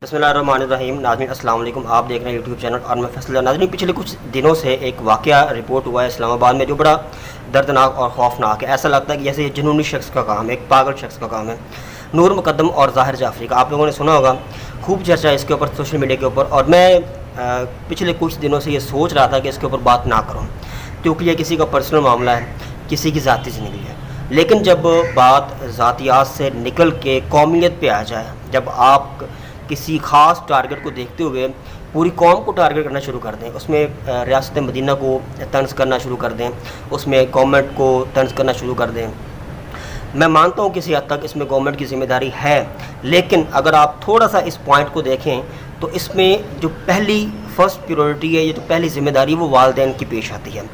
बिस्मिल्लाहिर्रहमानिर्रहीम। नाज़रीन अस्सलाम वालेकुम। आप देख रहे हैं यूट्यूब चैनल और मैं फैसल। नाज़रीन पिछले कुछ दिनों से एक वाक़या रिपोर्ट हुआ है इस्लामाबाद में जो बड़ा दर्दनाक और खौफनाक है। ऐसा लगता है कि जैसे ये जुनूनी शख्स का काम है, एक पागल शख्स का काम है। नूर मुकद्दम और ज़ाहिर जाफ़री का आप लोगों ने सुना होगा, खूब चर्चा है इसके ऊपर सोशल मीडिया के ऊपर। और मैं पिछले कुछ दिनों से ये सोच रहा था कि इसके ऊपर बात ना करूँ क्योंकि ये किसी का पर्सनल मामला है, किसी की ज़ाती ज़िंदगी है। लेकिन जब बात ज़ातियात से निकल के कौमियत पे आ जाए, जब आप किसी ख़ास टारगेट को देखते हुए पूरी कौम को टारगेट करना शुरू कर दें, उसमें रियासत मदीना को तंज़ करना शुरू कर दें, उसमें गवर्नमेंट को तंज़ करना शुरू कर दें, मैं मानता हूँ किसी हद तक इसमें गवर्नमेंट की ज़िम्मेदारी है। लेकिन अगर आप थोड़ा सा इस पॉइंट को देखें तो इसमें जो पहली फर्स्ट प्रायोरिटी है, ये जो पहली ज़िम्मेदारी है वो वालिदैन की पेश आती है।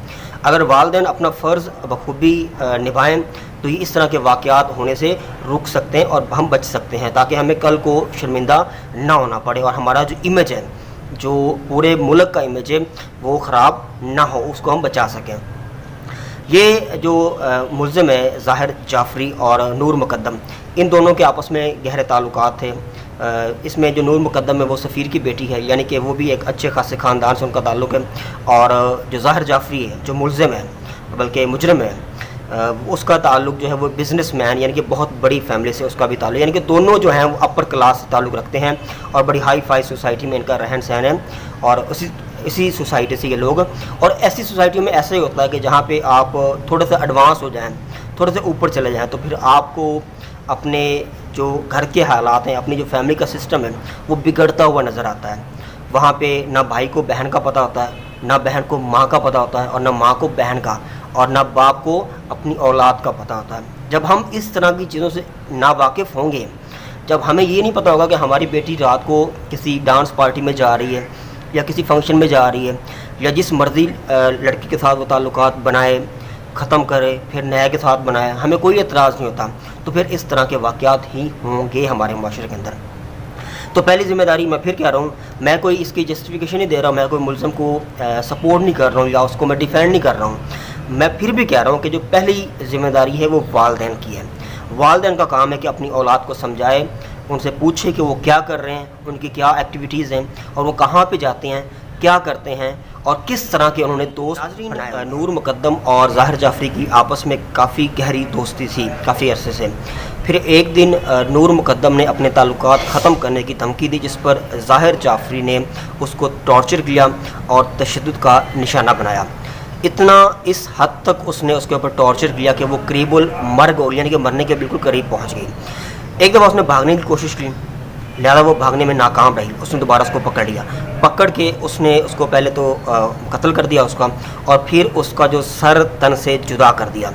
अगर वालिदैन अपना फ़र्ज़ बखूबी निभाएं तो ये इस तरह के वाक़यात होने से रुक सकते हैं और हम बच सकते हैं, ताकि हमें कल को शर्मिंदा ना होना पड़े और हमारा जो इमेज है, जो पूरे मुल्क का इमेज है, वो ख़राब ना हो, उसको हम बचा सकें। ये जो मुल्ज़िम है ज़ाहिर जाफ़री और नूर मुकद्दम, इन दोनों के आपस में गहरे ताल्लुकात थे। इसमें जो नूर मुकद्दम है वो सफ़ीर की बेटी है, यानी कि वो भी एक अच्छे खासे ख़ानदान से उनका ताल्लुक़ है। और जो ज़ाहिर जाफ़री है, जो मुल्ज़िम है बल्कि मुजरिम है, उसका ताल्लुक़ जो है वो बिज़नेसमैन यानी कि बहुत बड़ी फैमिली से उसका भी ताल्लुक़, यानी कि दोनों जो हैं वो अपर क्लास से ताल्लुक़ रखते हैं और बड़ी हाई फाई सोसाइटी में इनका रहन सहन है। और इसी सोसाइटी से ये लोग, और ऐसी सोसाइटी में ऐसा ही होता है कि जहाँ पे आप थोड़े से एडवांस हो जाएं, थोड़े से ऊपर चले जाएं, तो फिर आपको अपने जो घर के हालात हैं, अपनी जो फैमिली का सिस्टम है, वो बिगड़ता हुआ नज़र आता है। वहाँ पे ना भाई को बहन का पता होता है, ना बहन को माँ का पता होता है, और ना माँ को बहन का, और ना बाप को अपनी औलाद का पता होता है। जब हम इस तरह की चीज़ों से नावाकिफ़ होंगे, जब हमें ये नहीं पता होगा कि हमारी बेटी रात को किसी डांस पार्टी में जा रही है या किसी फंक्शन में जा रही है, या जिस मर्ज़ी लड़की के साथ वो ताल्लुकात बनाए, ख़त्म करे, फिर नया के साथ बनाए, हमें कोई एतराज़ नहीं होता, तो फिर इस तरह के वाक़यात ही होंगे हमारे माशरे के अंदर। तो पहली ज़िम्मेदारी, मैं फिर कह रहा हूँ, मैं कोई इसकी जस्टिफिकेशन नहीं दे रहा हूँ, मैं कोई मुल्ज़िम को सपोर्ट नहीं कर रहा हूँ या उसको मैं डिफेंड नहीं कर रहा हूँ। मैं फिर भी कह रहा हूँ कि जो पहली ज़िम्मेदारी है वो वालिदैन की है। वालिदैन का काम है कि अपनी औलाद को समझाए, उनसे पूछे कि वो क्या कर रहे हैं, उनकी क्या एक्टिविटीज़ हैं, और वो कहाँ पे जाते हैं, क्या करते हैं, और किस तरह के उन्होंने दोस्त बनाए। नूर मुकद्दम और ज़ाहिर जाफ़री की आपस में काफ़ी गहरी दोस्ती थी काफ़ी अरसे से। फिर एक दिन नूर मुकद्दम ने अपने ताल्लुकात ख़त्म करने की धमकी दी, जिस पर ज़ाहिर जाफ़री ने उसको टॉर्चर किया और तशद्दुद का निशाना बनाया। इतना इस हद तक उसने उसके ऊपर टॉर्चर किया कि वो करीबुल मर गई, यानी कि मरने के बिल्कुल करीब पहुंच गई। एक दफ़ा उसने भागने की कोशिश की, लिहाजा वो भागने में नाकाम रही। उसने दोबारा उसको पकड़ लिया, पकड़ के उसने उसको पहले तो कत्ल कर दिया उसका, और फिर उसका जो सर तन से जुदा कर दिया।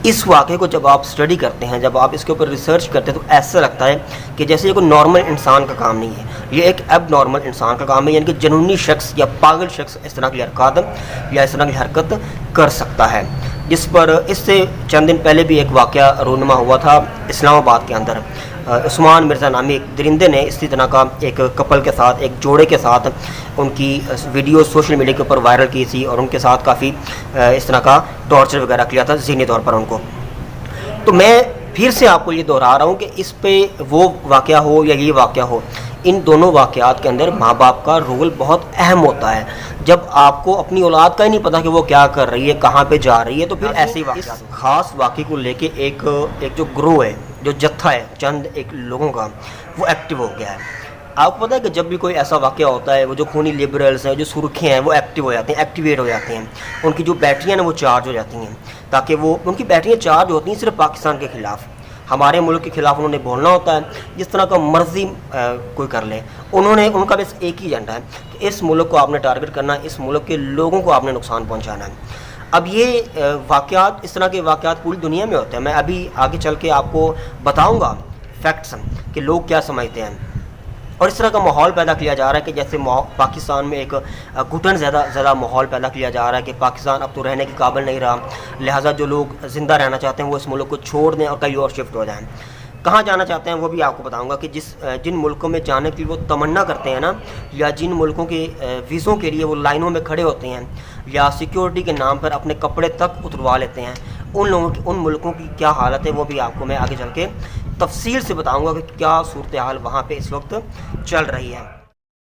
इस वाक़े को जब आप स्टडी करते हैं, जब आप इसके ऊपर रिसर्च करते हैं, तो ऐसा लगता है कि जैसे ये कोई नॉर्मल इंसान का काम नहीं है, ये एक अब नॉर्मल इंसान का काम है, यानी कि जुनूनी शख्स या पागल शख्स इस तरह की हरकत या इस तरह की हरकत कर सकता है। जिस पर इससे चंद दिन पहले भी एक वाक़या रूनुमा हुआ था इस्लामाबाद के अंदर। उस्मान मिर्ज़ा नामी एक दरिंदे ने इसी तरह का एक कपल के साथ, एक जोड़े के साथ उनकी वीडियो सोशल मीडिया के ऊपर वायरल की थी और उनके साथ काफ़ी इस तरह का टॉर्चर वगैरह किया था ज़हनी तौर पर उनको। तो मैं फिर से आपको ये दोहरा रहा हूँ कि इस पे वो वाक़या हो या ये वाक़या हो, इन दोनों वाक़यात के अंदर माँ बाप का रोल बहुत अहम होता है। जब आपको अपनी औलाद का ही नहीं पता कि वो क्या कर रही है, कहाँ पे जा रही है, तो फिर ऐसे ही इस ख़ास वाक़े को लेके एक जो ग्रोह है, जो जत्था है चंद एक लोगों का, वो एक्टिव हो गया है। आपको पता है कि जब भी कोई ऐसा वाक़या होता है, वो जो खूनी लिबरल्स हैं, जो सुर्खियाँ हैं, वो एक्टिव हो जाते हैं, एक्टिवेट हो जाते हैं, उनकी जो बैटरियाँ ना वो चार्ज हो जाती हैं, ताकि वो उनकी बैटरियाँ चार्ज होती हैं सिर्फ पाकिस्तान के ख़िलाफ़। हमारे मुल्क के ख़िलाफ़ उन्होंने बोलना होता है, जिस तरह का मर्ज़ी कोई कर ले। उनका बस एक ही एजेंडा है कि इस मुल्क को आपने टारगेट करना है, इस मुल्क के लोगों को आपने नुकसान पहुंचाना है। अब ये वाक़यात, इस तरह के वाक़यात पूरी दुनिया में होते हैं। मैं अभी आगे चल के आपको बताऊँगा फैक्ट्स कि लोग क्या समझते हैं। और इस तरह का माहौल पैदा किया जा रहा है कि जैसे पाकिस्तान में एक घुटन ज़्यादा माहौल पैदा किया जा रहा है कि पाकिस्तान अब तो रहने के काबिल नहीं रहा, लिहाजा जो लोग ज़िंदा रहना चाहते हैं वो इस मुल्क को छोड़ दें और कहीं और शिफ्ट हो जाएं। कहाँ जाना चाहते हैं वो भी आपको बताऊंगा कि जिन मुल्कों में जाने की वो तमन्ना करते हैं ना, या जिन मुल्कों के वीज़ों के लिए वो लाइनों में खड़े होते हैं या सिक्योरिटी के नाम पर अपने कपड़े तक उतरवा लेते हैं, उन मुल्कों की क्या हालत है वो भी आपको मैं आगे चल के तफसील से बताऊंगा कि क्या सूरत हाल वहाँ पे इस वक्त चल रही है।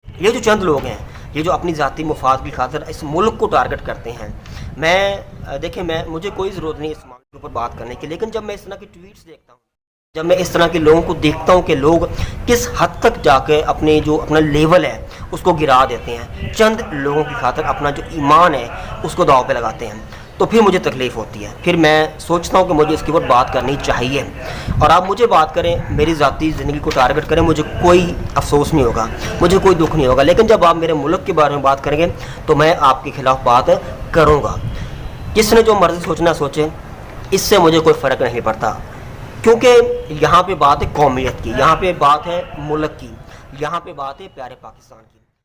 ये जो चंद लोग हैं, ये जो अपनी ज़ाती मुफाद की खातिर इस मुल्क को टारगेट करते हैं, मैं मुझे कोई ज़रूरत नहीं इस मामले के ऊपर बात करने की, लेकिन जब मैं इस तरह की ट्वीट्स देखता हूँ, जब मैं इस तरह के लोगों को देखता हूँ कि लोग किस हद तक जाके अपना लेवल है उसको गिरा देते हैं, चंद लोगों की खातिर अपना जो ईमान है उसको दाव पे लगाते हैं, तो फिर मुझे तकलीफ़ होती है। फिर मैं सोचता हूँ कि मुझे इसके ऊपर बात करनी चाहिए, और आप मुझे बात करें, मेरी ज़ाती ज़िंदगी को टारगेट करें, मुझे कोई अफसोस नहीं होगा, मुझे कोई दुख नहीं होगा। लेकिन जब आप मेरे मुल्क के बारे में बात करेंगे तो मैं आपके ख़िलाफ़ बात करूँगा। जिसने जो मर्ज़ी सोचना सोचे, इससे मुझे कोई फ़र्क नहीं पड़ता, क्योंकि यहाँ पे बात है कौमियत की, यहाँ पे बात है मुल्क की, यहाँ पे बात है प्यारे पाकिस्तान की।